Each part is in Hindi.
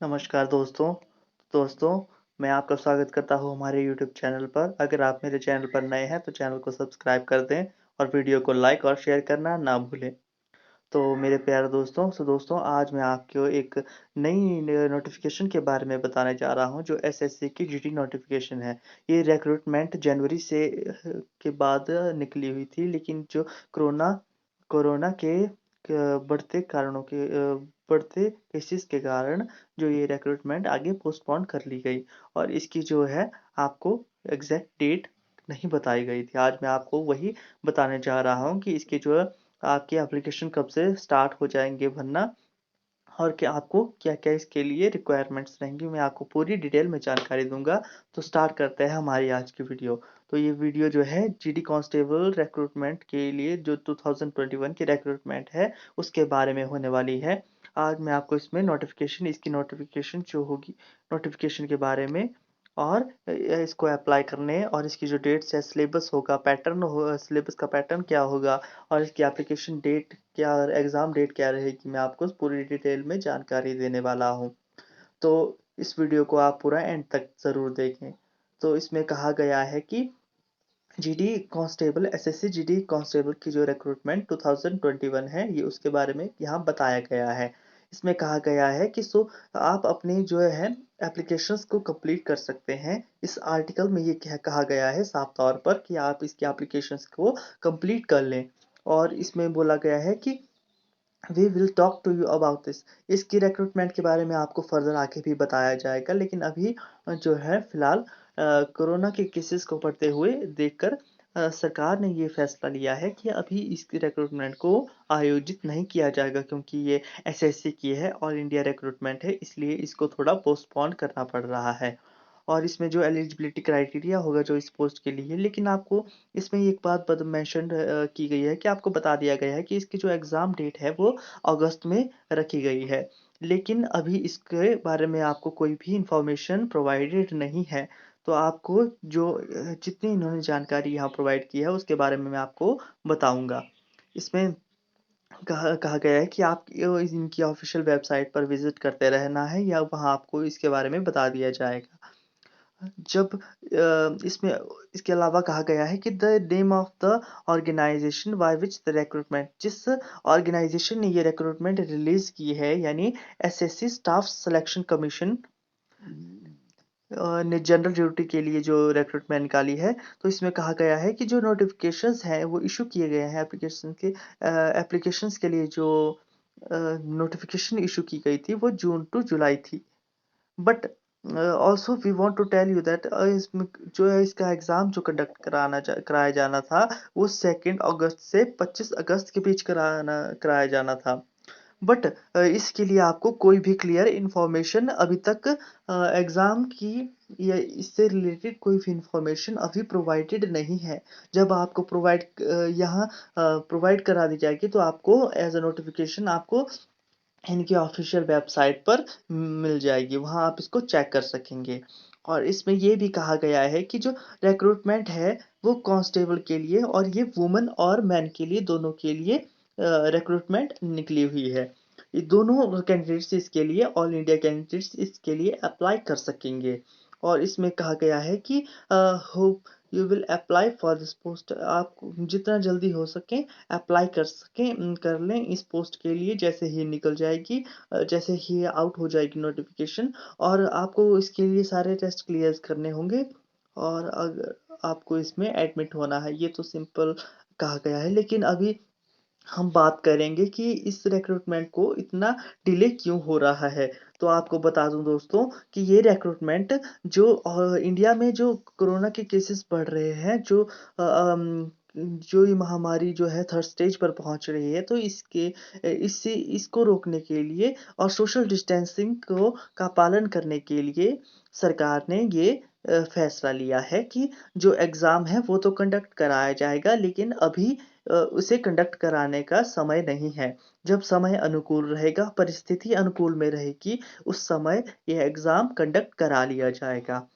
नमस्कार दोस्तों, मैं आपका स्वागत करता हूँ हमारे यूट्यूब चैनल पर। अगर आप मेरे चैनल पर नए हैं तो चैनल को सब्सक्राइब कर दें और वीडियो को लाइक और शेयर करना ना भूलें। तो मेरे प्यारे दोस्तों आज मैं आपको एक नई नोटिफिकेशन के बारे में बताने जा रहा हूँ जो एसएससी की जीडी नोटिफिकेशन है। ये रिक्रूटमेंट जनवरी से के बाद निकली हुई थी, लेकिन जो कोरोना कोरोना के बढ़ते कारणों के बढ़ते केसेस के कारण जो ये रिक्रूटमेंट आगे पोस्टपोन कर ली गई और इसकी जो है आपको एग्जैक्ट डेट नहीं बताई गई थी। आज मैं आपको वही बताने जा रहा हूँ कि इसकी जो है आपके एप्लीकेशन कब से स्टार्ट हो जाएँगे भरना और क्या आपको क्या-क्या इसके लिए रिक्वायरमेंट्स रहेंगी, मैं आपको पूरी डिटेल में जानकारी दूँगा। तो स्टार्ट करते हैं हमारी आज की वीडियो। तो ये वीडियो जो है जीडी कांस्टेबल रिक्रूटमेंट के लिए जो 2021 की रिक्रूटमेंट है, उसके बारे में होने वाली है। आज मैं आपको इसमें इसकी नोटिफिकेशन जो होगी, नोटिफिकेशन के बारे में और इसको अप्लाई करने और इसकी जो डेट्स है, सिलेबस होगा, सिलेबस का पैटर्न क्या होगा और इसकी एप्लीकेशन डेट क्या और एग्ज़ाम डेट क्या रहेगी, मैं आपको पूरी डिटेल में जानकारी देने वाला हूँ। तो इस वीडियो को आप पूरा एंड तक ज़रूर देखें। तो इसमें कहा गया है कि एसएससी जीडी कांस्टेबल की जो रिक्रूटमेंट 2021 है, ये उसके बारे में यहाँ बताया गया है। इसमें कहा गया है कि आप अपनी जो है एप्लीकेशंस को कंप्लीट कर सकते हैं। इस आर्टिकल में ये कहा गया है साफ तौर पर कि आप इसकी एप्लीकेशंस को कंप्लीट कर लें और इसमें बोला गया है कि we will talk to you about this. इसकी रिक्रूटमेंट के बारे में आपको फर्दर आगे भी बताया जाएगा, लेकिन अभी जो है फिलहाल कोरोना के केसेस को बढ़ते हुए देखकर सरकार ने ये फैसला लिया है कि अभी इसकी रिक्रूटमेंट को आयोजित नहीं किया जाएगा, क्योंकि ये एसएससी की है, ऑल इंडिया रिक्रूटमेंट है, इसलिए इसको थोड़ा पोस्टपोन करना पड़ रहा है। और इसमें जो एलिजिबिलिटी क्राइटेरिया होगा जो इस पोस्ट के लिए, लेकिन आपको इसमें एक बात मेंशन की गई है कि आपको बता दिया गया है कि इसकी जो एग्ज़ाम डेट है वो अगस्त में रखी गई है। लेकिन अभी इसके बारे में आपको कोई भी इन्फॉर्मेशन प्रोवाइडेड नहीं है। तो आपको जो जितनी इन्होंने जानकारी यहाँ प्रोवाइड की है उसके बारे में मैं आपको बताऊँगा। इसमें कहा कहा गया है कि आप इनकी ऑफ़िशियल वेबसाइट पर विज़िट करते रहना है या वहाँ आपको इसके बारे में बता दिया जाएगा। जब इसमें इसके अलावा कहा गया है कि the name of the organisation by which the recruitment, जिस ऑर्गेनाइजेशन ने ये रिक्रूटमेंट रिलीज की है, यानी एसएससी स्टाफ सिलेक्शन कमीशन ने जनरल ड्यूटी के लिए जो रिक्रूटमेंट निकाली है। तो इसमें कहा गया है कि जो नोटिफिकेशंस हैं वो इशू किए गए हैं एप्लीकेशंस के लिए जो नोटिफिकेशन इशू की गई थी वो जून टू जुलाई थी। But also we want to tell you that इसमें जो है इसका एग्ज़ाम जो कराया जाना था वो 2 अगस्त से 25 अगस्त के बीच कराया जाना था। बट इसके लिए आपको कोई भी क्लियर इन्फॉर्मेशन अभी तक एग्ज़ाम की या इससे रिलेटेड कोई भी इन्फॉर्मेशन अभी प्रोवाइडेड नहीं है। जब आपको यहाँ प्रोवाइड करा दी जाएगी तो आपको एज़ अ नोटिफ़िकेशन आपको इनकी ऑफ़िशियल वेबसाइट पर मिल जाएगी, वहाँ आप इसको चेक कर सकेंगे। और इसमें ये भी कहा गया है कि जो रिक्रूटमेंट है, वो कांस्टेबल के लिए और ये वुमेन और मेन के लिए, दोनों के लिए रिक्रूटमेंट निकली हुई है। ये दोनों कैंडिडेट्स इसके लिए, ऑल इंडिया कैंडिडेट्स इसके लिए अप्लाई कर सकेंगे। और इसमें कहा गया है कि hope you will apply for this post, आप जितना जल्दी हो सके अप्लाई कर लें इस पोस्ट के लिए, जैसे ही निकल जाएगी जैसे ही आउट हो जाएगी नोटिफिकेशन। और आपको इसके लिए सारे टेस्ट क्लियर करने होंगे और अगर आपको इसमें एडमिट होना है। ये तो सिंपल कहा गया है, लेकिन अभी हम बात करेंगे कि इस रिक्रूटमेंट को इतना डिले क्यों हो रहा है। तो आपको बता दूं दोस्तों कि ये रिक्रूटमेंट जो इंडिया में जो कोरोना के केसेस बढ़ रहे हैं, जो ये महामारी जो है थर्ड स्टेज पर पहुंच रही है, तो इसको रोकने के लिए और सोशल डिस्टेंसिंग का पालन करने के लिए सरकार ने ये फैसला लिया है कि जो एग्ज़ाम है वो तो कंडक्ट कराया जाएगा, लेकिन अभी उसे कंडक्ट कराने का समय नहीं है। जब समय अनुकूल रहेगा, परिस्थिति अनुकूल में रहेगी, उस समय ये एग्ज़ाम कंडक्ट करा लिया जाएगा।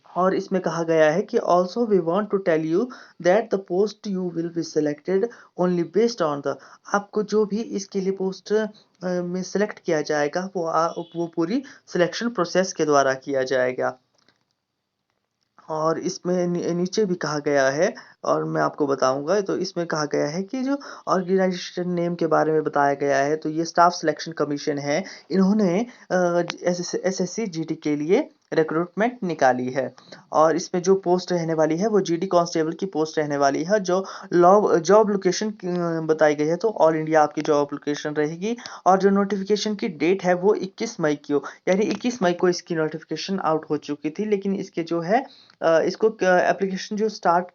और इसमें कहा गया है कि also we want to tell you that the post you will be selected only based on the, आपको जो भी इसके लिए पोस्ट में सिलेक्ट किया जाएगा वो पूरी सिलेक्शन प्रोसेस के द्वारा किया जाएगा। और इसमें नीचे भी कहा गया है, और मैं आपको बताऊंगा। तो इसमें कहा गया है कि जो ऑर्गेनाइजेशन नेम के बारे में बताया गया है, तो ये स्टाफ सिलेक्शन कमीशन है। इन्होंने एसएससी जीडी के लिए रिक्रूटमेंट निकाली है, और इसमें जो पोस्ट रहने वाली है वो जीडी कांस्टेबल की पोस्ट रहने वाली है। जो जॉब लोकेशन बताई गई है, तो ऑल इंडिया आपकी जॉब लोकेशन रहेगी। और जो नोटिफिकेशन की डेट है वो 21 मई की हो, यानी 21 मई को इसकी नोटिफिकेशन आउट हो चुकी थी, लेकिन इसके जो है इसको एप्लीकेशन जो स्टार्ट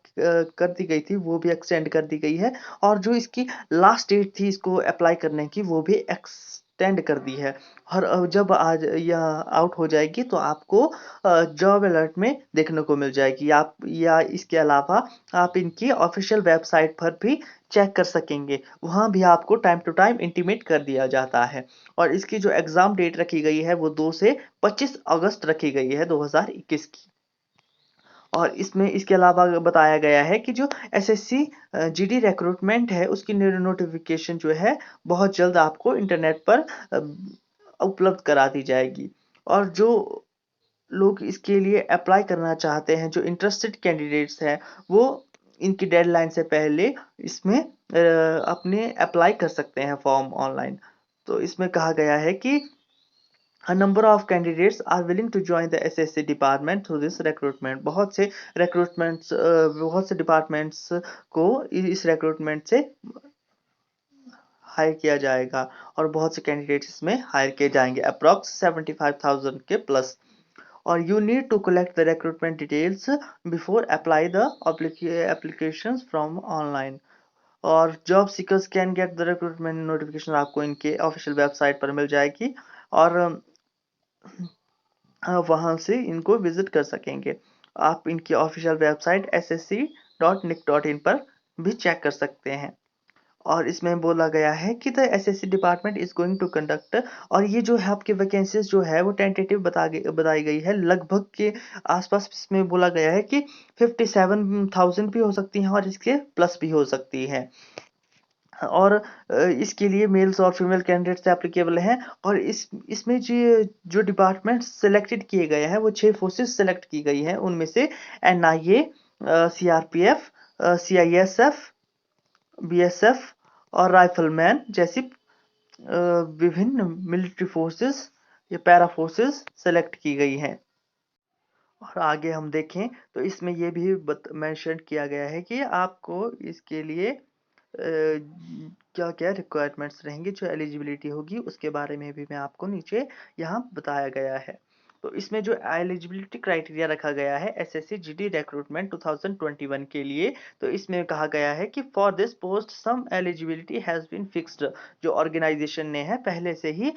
कर दी गई थी वो भी एक्सटेंड कर दी गई है, और जो इसकी लास्ट डेट थी इसको अप्लाई करने की वो भी एक्सटेंड कर दी है। और जब आज यह आउट हो जाएगी तो आपको जॉब अलर्ट में देखने को मिल जाएगी। आप या इसके अलावा आप इनकी ऑफिशियल वेबसाइट पर भी चेक कर सकेंगे, वहां भी आपको टाइम टू टाइम इंटीमेट कर दिया जाता है। और इसकी जो एग्जाम डेट रखी गई है वो 2 से 25 अगस्त रखी गई है 2021 की। और इसमें इसके अलावा बताया गया है कि जो एसएससी जीडी रिक्रूटमेंट है उसकी नोटिफिकेशन जो है बहुत जल्द आपको इंटरनेट पर उपलब्ध करा दी जाएगी। और जो लोग इसके लिए अप्लाई करना चाहते हैं, जो इंटरेस्टेड कैंडिडेट्स हैं, वो इनकी डेडलाइन से पहले इसमें अपने अप्लाई कर सकते हैं फॉर्म ऑनलाइन। तो इसमें कहा गया है कि A number of candidates are willing to join the SSC department through this recruitment। बहुत से डिपार्टमेंट्स को इस रिक्रूटमेंट से हायर किया जाएगा, और बहुत से कैंडिडेट्स इसमें हायर किए जाएंगे, अप्रॉक्स 75,000 के प्लस। और you need to collect the recruitment details before apply the applications from online. और job seekers can get the recruitment notification आपको इनके ऑफिशियल वेबसाइट पर मिल जाएगी, और वहां से इनको विजिट कर सकेंगे। आप इनकी ऑफिशियल वेबसाइट ssc.nic.in पर भी चेक कर सकते हैं। और इसमें बोला गया है कि the SSC department is going to conduct, और ये जो है आपकी वैकेंसीज जो है वो टेंटेटिव बताई गई है, लगभग के आसपास। इसमें बोला गया है कि 57,000 भी हो सकती हैं और इसके प्लस भी हो सकती है। और इसके लिए मेल्स और फीमेल कैंडिडेट्स एप्लीकेबल हैं। और इसमें जो डिपार्टमेंट सेलेक्टेड किए गए हैं वो 6 फोर्सेस सेलेक्ट की गई हैं, उनमें से एनआईए, सीआरपीएफ, सीआईएसएफ, बीएसएफ और राइफलमैन जैसी विभिन्न मिलिट्री फोर्सेस या पैरा फोर्सेस सेलेक्ट की गई हैं। और आगे हम देखें तो इसमें ये भी मेंशन किया गया है कि आपको इसके लिए क्या क्या रिक्वायरमेंट्स रहेंगे, जो एलिजिबिलिटी होगी उसके बारे में भी मैं आपको नीचे यहाँ बताया गया है। तो इसमें जो एलिजिबिलिटी क्राइटेरिया रखा गया है एसएससी जीडी रिक्रूटमेंट 2021 के लिए, तो इसमें कहा गया है कि for this post some eligibility has been fixed. जो ऑर्गेनाइजेशन ने है पहले से ही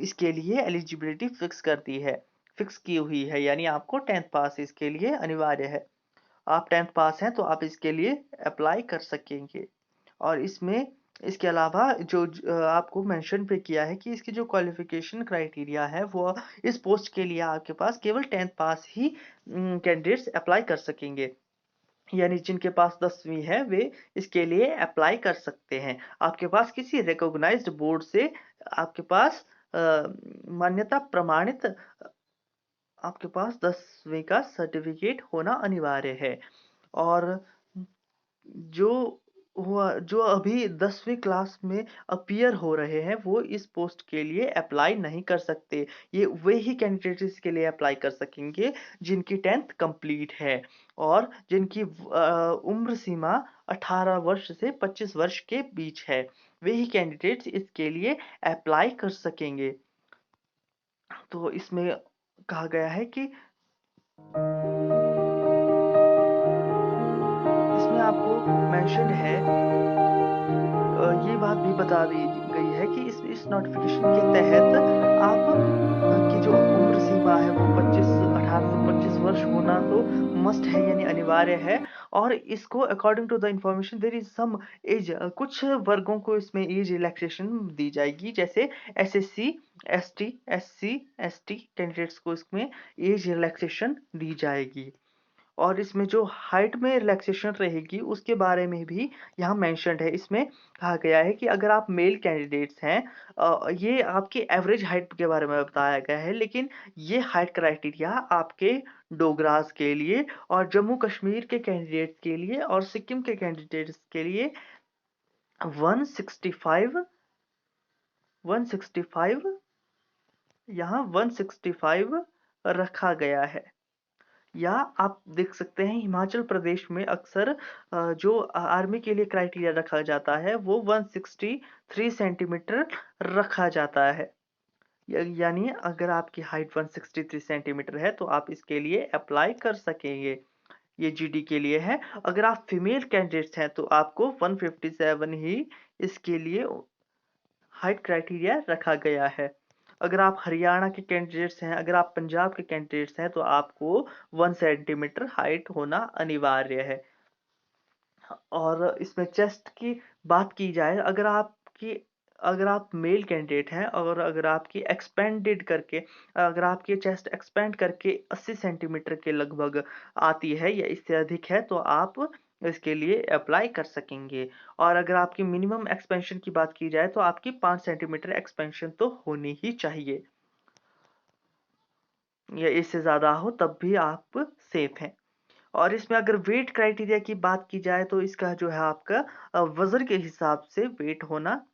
इसके लिए एलिजिबिलिटी फिक्स की हुई है, यानी आपको 10th पास इसके लिए अनिवार्य है। आप 10th पास हैं तो आप इसके लिए अप्लाई कर सकेंगे। और इसमें इसके अलावा जो आपको मेंशन पे किया है कि इसकी जो क्वालिफिकेशन क्राइटेरिया है वो इस पोस्ट के लिए आपके पास केवल 10th पास ही कैंडिडेट्स अप्लाई कर सकेंगे, यानी जिनके पास 10वीं है वे इसके लिए अप्लाई कर सकते हैं। आपके पास किसी रिकॉग्नाइज्ड बोर्ड से आपके पास मान्यता प्रमाणित आपके पास 10वीं का सर्टिफिकेट होना अनिवार्य है। और जो जो अभी 10वीं क्लास में अपीयर हो रहे हैं वो इस पोस्ट के लिए अप्लाई नहीं कर सकते। ये वे ही कैंडिडेट इसके लिए अप्लाई कर सकेंगे जिनकी 10th कंप्लीट है, और जिनकी उम्र सीमा 18 वर्ष से 25 वर्ष के बीच है, वे ही कैंडिडेट्स इसके लिए अप्लाई कर सकेंगे। तो इसमें कहा गया है कि इसमें आपको मेंशन है, ये बात भी बता दी गई है कि इस नोटिफिकेशन के तहत आप की जो उम्र सीमा है वो 18 से 25 वर्ष होना तो मस्ट है, यानी अनिवार्य अनिवार्य है। और इसको according to the information there is some age, कुछ वर्गों को इसमें एज रिलैक्सेशन दी जाएगी, जैसे SSC, ST, SC, ST candidates को इसमें एज रिलैक्सेशन दी जाएगी। और इसमें जो हाइट में रिलैक्सेशन रहेगी उसके बारे में भी यहाँ मेंशन्ड है। इसमें कहा गया है कि अगर आप मेल कैंडिडेट्स हैं, ये आपकी एवरेज हाइट के बारे में बताया गया है, लेकिन ये हाइट क्राइटेरिया आपके डोगरास के लिए और जम्मू कश्मीर के कैंडिडेट्स के लिए और सिक्किम के कैंडिडेट्स के लिए 165 165 यहाँ 165 रखा गया है। या आप देख सकते हैं हिमाचल प्रदेश में अक्सर जो आर्मी के लिए क्राइटेरिया रखा जाता है वो 163 सेंटीमीटर रखा जाता है। यानी अगर आपकी हाइट 163 सेंटीमीटर है तो आप इसके लिए अप्लाई कर सकेंगे। ये जीडी के लिए है। अगर आप फीमेल कैंडिडेट्स हैं तो आपको 157 ही इसके लिए हाइट क्राइटेरिया रखा गया है। अगर आप हरियाणा के कैंडिडेट्स हैं, अगर आप पंजाब के कैंडिडेट्स हैं तो आपको 1 सेंटीमीटर हाइट होना अनिवार्य है। और इसमें चेस्ट की बात की जाए, अगर आप मेल कैंडिडेट हैं और अगर आपकी चेस्ट एक्सपेंड करके 80 सेंटीमीटर के लगभग आती है या इससे अधिक है तो आप इसके लिए अप्लाई कर सकेंगे। और अगर आपकी मिनिमम एक्सपेंशन की बात की जाए तो आपकी 5 सेंटीमीटर एक्सपेंशन तो होनी ही चाहिए, या इससे ज़्यादा हो तब भी आप सेफ हैं। और इसमें अगर वेट क्राइटेरिया की बात की जाए तो इसका जो है आपका वज़न के हिसाब से वेट होना,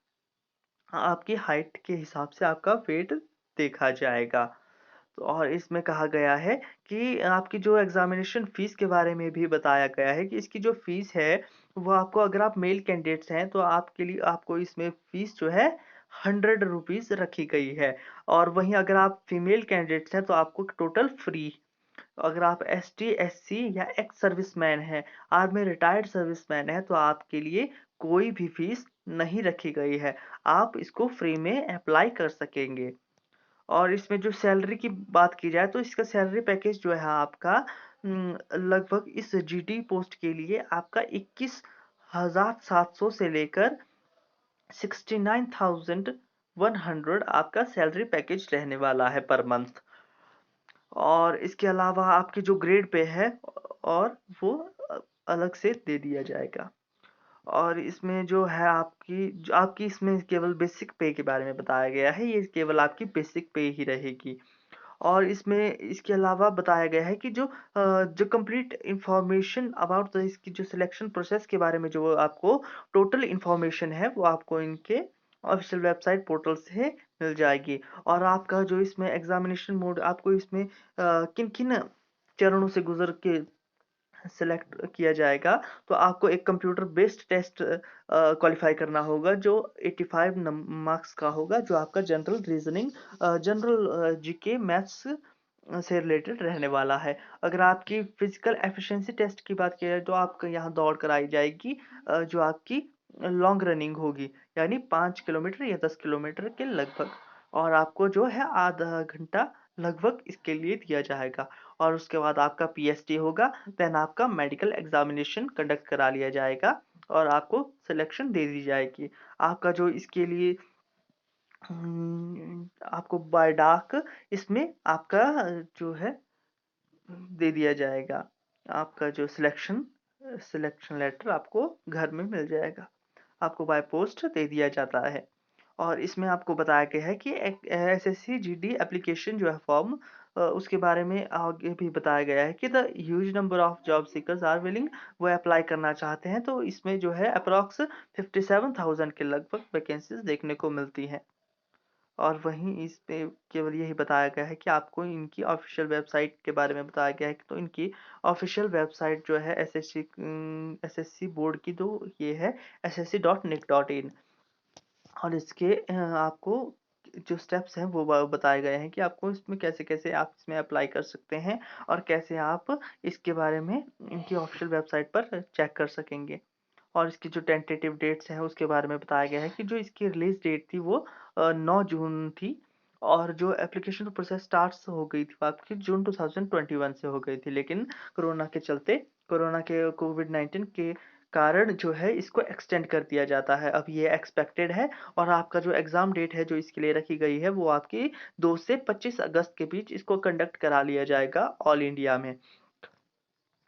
आपकी हाइट के हिसाब से आपका वेट देखा जाएगा। तो और इसमें कहा गया है कि आपकी जो एग्ज़ामिनेशन फ़ीस के बारे में भी बताया गया है कि इसकी जो फ़ीस है वो आपको, अगर आप मेल कैंडिडेट्स हैं तो आपके लिए आपको इसमें फ़ीस जो है 100 रुपीज़ रखी गई है। और वहीं अगर आप फीमेल कैंडिडेट्स हैं तो आपको टोटल फ्री। अगर आप एसटी, एससी या एक्स सर्विसमैन हैं, आर्मी रिटायर्ड सर्विसमैन हैं, तो आपके लिए कोई भी फीस नहीं रखी गई है। आप इसको फ्री में अप्लाई कर सकेंगे। और इसमें जो सैलरी की बात की जाए तो इसका सैलरी पैकेज जो है आपका लगभग इस जीडी पोस्ट के लिए आपका 21,700 से लेकर 69,100 आपका सैलरी पैकेज रहने वाला है पर मंथ। और इसके अलावा आपकी जो ग्रेड पे है और वो अलग से दे दिया जाएगा। और इसमें जो है आपकी इसमें केवल बेसिक पे के बारे में बताया गया है, ये केवल आपकी बेसिक पे ही रहेगी। और इसमें इसके अलावा बताया गया है कि जो कंप्लीट इंफॉर्मेशन अबाउट द इसकी जो सिलेक्शन प्रोसेस के बारे में जो आपको टोटल इंफॉर्मेशन है वो आपको इनके ऑफिशियल वेबसाइट पोर्टल से मिल जाएगी। और आपका जो इसमें एग्जामिनेशन मोड आपको इसमें किन किन चरणों से गुजर के सिलेक्ट किया जाएगा, तो आपको एक कंप्यूटर बेस्ड टेस्ट क्वालिफाई करना होगा जो 85 मार्क्स का होगा, जो आपका general reasoning, general GK, maths से रिलेटेड रहने वाला है। अगर आपकी फिजिकल एफिशिएंसी टेस्ट की बात की जाए तो आपको यहाँ दौड़ कराई जाएगी, जो आपकी लॉन्ग रनिंग होगी, यानी 5 किलोमीटर या 10 किलोमीटर के लगभग। और आपको जो है आधा घंटा लगभग इसके लिए दिया जाएगा। और उसके बाद आपका पीएसटी होगा, देन आपका मेडिकल एग्जामिनेशन कंडक्ट करा लिया जाएगा और आपको सिलेक्शन दे दी जाएगी। आपका जो इसके लिए आपको बाय डाक इसमें आपका जो है दे दिया जाएगा। आपका जो सिलेक्शन लेटर आपको घर में मिल जाएगा, आपको बाय पोस्ट दे दिया जाता है। और इसमें आपको बताया गया है कि एसएससी जीडी एप्लीकेशन जो है फॉर्म, उसके बारे में आगे भी बताया गया है कि the huge number of job seekers are willing, वो अप्लाई करना चाहते हैं, तो इसमें जो है अप्रॉक्स 57,000 के लगभग वैकेंसीज देखने को मिलती हैं। और वहीं इस पे केवल यही बताया गया है कि आपको इनकी ऑफिशियल वेबसाइट के बारे में बताया गया है कि तो इनकी ऑफिशियल वेबसाइट जो है एसएससी बोर्ड की, तो ये है ssc.nic.in। और इसके आपको जो स्टेप्स हैं वो बताए गए हैं कि आपको इसमें कैसे-कैसे आप इसमें अप्लाई कर सकते हैं और कैसे आप इसके बारे में इनकी ऑफिशियल वेबसाइट पर चेक कर सकेंगे। और इसकी जो टेंटेटिव डेट्स हैं उसके बारे में बताया गया है कि जो इसकी रिलीज़ डेट थी वो 9 जून थी। और जो एप्लीकेशन प्रोसेस स्टार्ट्स हो गई थी वो आपकी जून 2021 से हो गई थी, लेकिन कोरोना के चलते कोरोना के कोविड-19 के कारण जो है इसको एक्सटेंड कर दिया जाता है। अब ये एक्सपेक्टेड है और आपका जो एग्ज़ाम डेट है जो इसके लिए रखी गई है वो आपकी 2 से 25 अगस्त के बीच इसको कंडक्ट करा लिया जाएगा ऑल इंडिया में।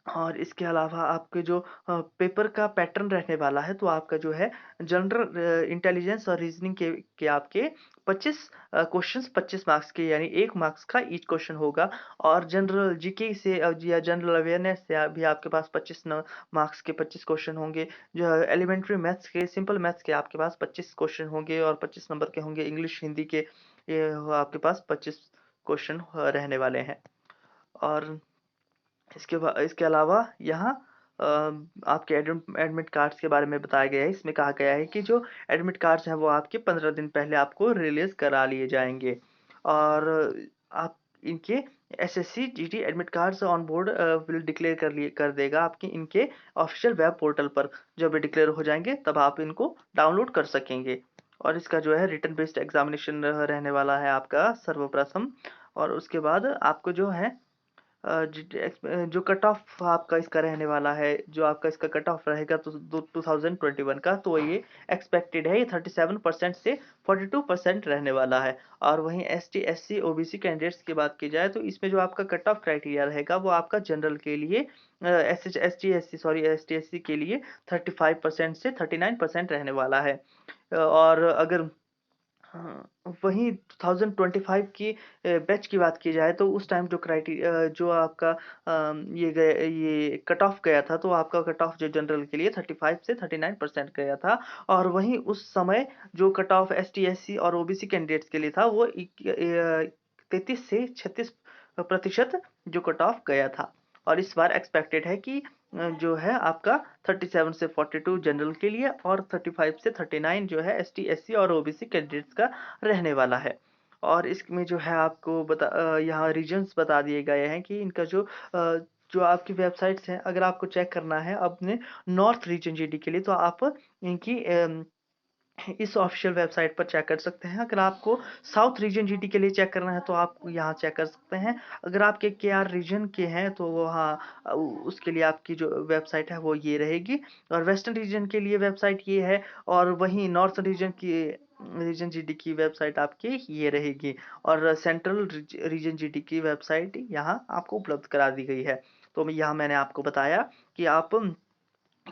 और इसके अलावा आपके जो पेपर का पैटर्न रहने वाला है तो आपका जो है जनरल इंटेलिजेंस और रीजनिंग के आपके 25 क्वेश्चंस 25 मार्क्स के यानी 1 मार्क्स का ईच क्वेश्चन होगा और जनरल जीके से या जनरल अवेयरनेस से भी आपके पास 25 मार्क्स के 25 क्वेश्चन होंगे। जो एलिमेंट्री मैथ्स के सिंपल मैथ्स के आपके पास 25 क्वेश्चन होंगे और 25 नंबर के होंगे। इंग्लिश हिंदी के ये आपके पास 25 क्वेश्चन रहने वाले हैं। और इसके अलावा यहाँ आपके एडमिट कार्ड्स के बारे में बताया गया है। इसमें कहा गया है कि जो एडमिट कार्ड्स हैं वो आपके 15 दिन पहले आपको रिलीज करा लिए जाएंगे और आप इनके SSC GT admit cards on board will declare कर देगा आपके इनके ऑफिशियल वेब पोर्टल पर। जब ये डिक्लेयर हो जाएंगे तब आप इनको डाउनलोड कर सकेंगे। और इसका जो है रिटन बेस्ड एग्जामिनेशन रहने वाला है आपका सर्वप्रथम। और उसके बाद आपको जो है जो कट ऑफ आपका इसका रहने वाला है, जो आपका इसका कट ऑफ रहेगा तो 2021 का, तो ये एक्सपेक्टेड है ये 37% से 42% रहने वाला है। और वहीं एसटी एससी ओबीसी कैंडिडेट्स की बात की जाए तो इसमें जो आपका कट ऑफ क्राइटेरिया रहेगा वो आपका जनरल के लिए एसटी एससी के लिए 35% से 39% रहने वाला है। और अगर वहीं 2025 की बैच की बात की जाए तो उस टाइम जो जो आपका ये कट ऑफ गया था तो आपका कट ऑफ जो जनरल के लिए 35 से 39% गया था। और वहीं उस समय जो कट ऑफ एसटी एससी और ओबीसी कैंडिडेट्स के लिए था वो 33 से 36% जो कट ऑफ गया था। और इस बार एक्सपेक्टेड है कि जो है आपका 37 से 42 जनरल के लिए और 35 से 39 जो है एसटी एससी और ओबीसी कैंडिडेट्स का रहने वाला है। और इसमें जो है आपको यहाँ रीजन्स बता दिए गए हैं कि इनका जो आपकी वेबसाइट्स हैं, अगर आपको चेक करना है अपने नॉर्थ रीजन जीडी के लिए तो आप इनकी इस ऑफिशियल वेबसाइट पर चेक कर सकते हैं। अगर आपको साउथ रीजन जीडी के लिए चेक करना है तो आप यहाँ चेक कर सकते हैं। अगर आपके केआर रीजन के हैं तो वहाँ उसके लिए आपकी जो वेबसाइट है वो ये रहेगी। और वेस्टर्न रीजन के लिए वेबसाइट ये है और वहीं नॉर्थ रीजन जीडी की वेबसाइट आपकी ये रहेगी। और सेंट्रल रीजन जीडी की वेबसाइट यहाँ आपको उपलब्ध करा दी गई है। तो यहाँ मैंने आपको बताया कि आप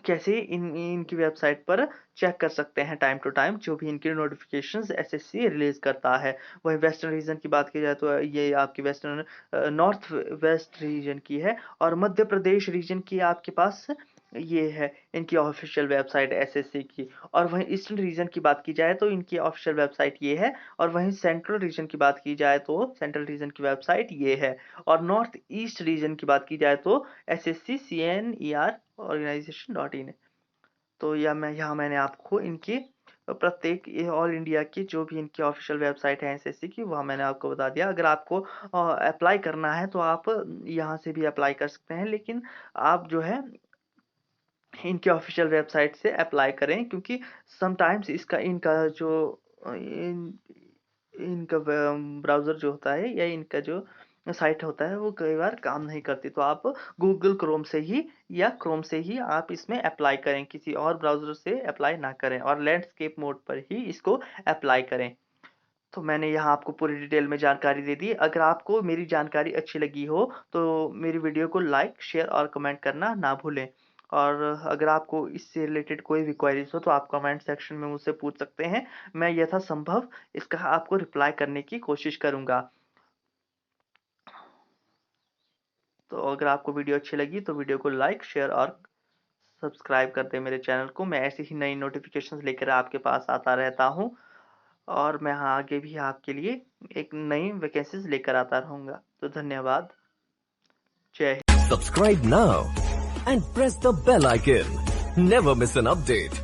कैसे इनकी वेबसाइट पर चेक कर सकते हैं टाइम टू टाइम जो भी इनकी नोटिफिकेशंस एसएससी रिलीज करता है। वही वेस्टर्न रीजन की बात की जाए तो ये आपकी वेस्टर्न नॉर्थ वेस्ट रीजन की है। और मध्य प्रदेश रीजन की आपके पास ये है इनकी ऑफिशियल वेबसाइट एसएससी की। और वहीं ईस्टर्न रीजन की बात की जाए तो इनकी ऑफिशियल वेबसाइट ये है। और वहीं सेंट्रल रीजन की बात की जाए तो सेंट्रल रीजन की वेबसाइट ये है। और नॉर्थ ईस्ट रीजन की बात की जाए तो SSC-CNER organization.in है। तो यहाँ मैंने आपको इनकी प्रत्येक ऑल इंडिया की जो भी इनकी ऑफिशियल वेबसाइट है एसएससी की वह मैंने आपको बता दिया। अगर आपको अप्लाई करना है तो आप यहाँ से भी अप्लाई कर सकते हैं, लेकिन आप जो है इनके ऑफिशियल वेबसाइट से अप्लाई करें क्योंकि समटाइम्स इनका जो इनका ब्राउज़र जो होता है या इनका जो साइट होता है वो कई बार काम नहीं करती। तो आप गूगल क्रोम से ही या क्रोम से ही आप इसमें अप्लाई करें, किसी और ब्राउज़र से अप्लाई ना करें और लैंडस्केप मोड पर ही इसको अप्लाई करें। तो मैंने यहाँ आपको पूरी डिटेल में जानकारी दे दी। अगर आपको मेरी जानकारी अच्छी लगी हो तो मेरी वीडियो को लाइक, शेयर और कमेंट करना ना भूलें। और अगर आपको इससे रिलेटेड कोई भी क्वेरीज हो तो आप कमेंट सेक्शन में मुझसे पूछ सकते हैं। मैं यथासंभव इसका आपको रिप्लाई करने की कोशिश करूँगा। तो अगर आपको वीडियो अच्छी लगी तो वीडियो को लाइक, शेयर और सब्सक्राइब कर दें मेरे चैनल को। मैं ऐसी ही नई नोटिफिकेशंस लेकर आपके पास आता रहता हूँ और मैं आगे भी आपके लिए एक नई वैकेंसीज लेकर आता रहूँगा। तो धन्यवाद। जय Hind. Subscribe now and press the bell icon. Never miss an update.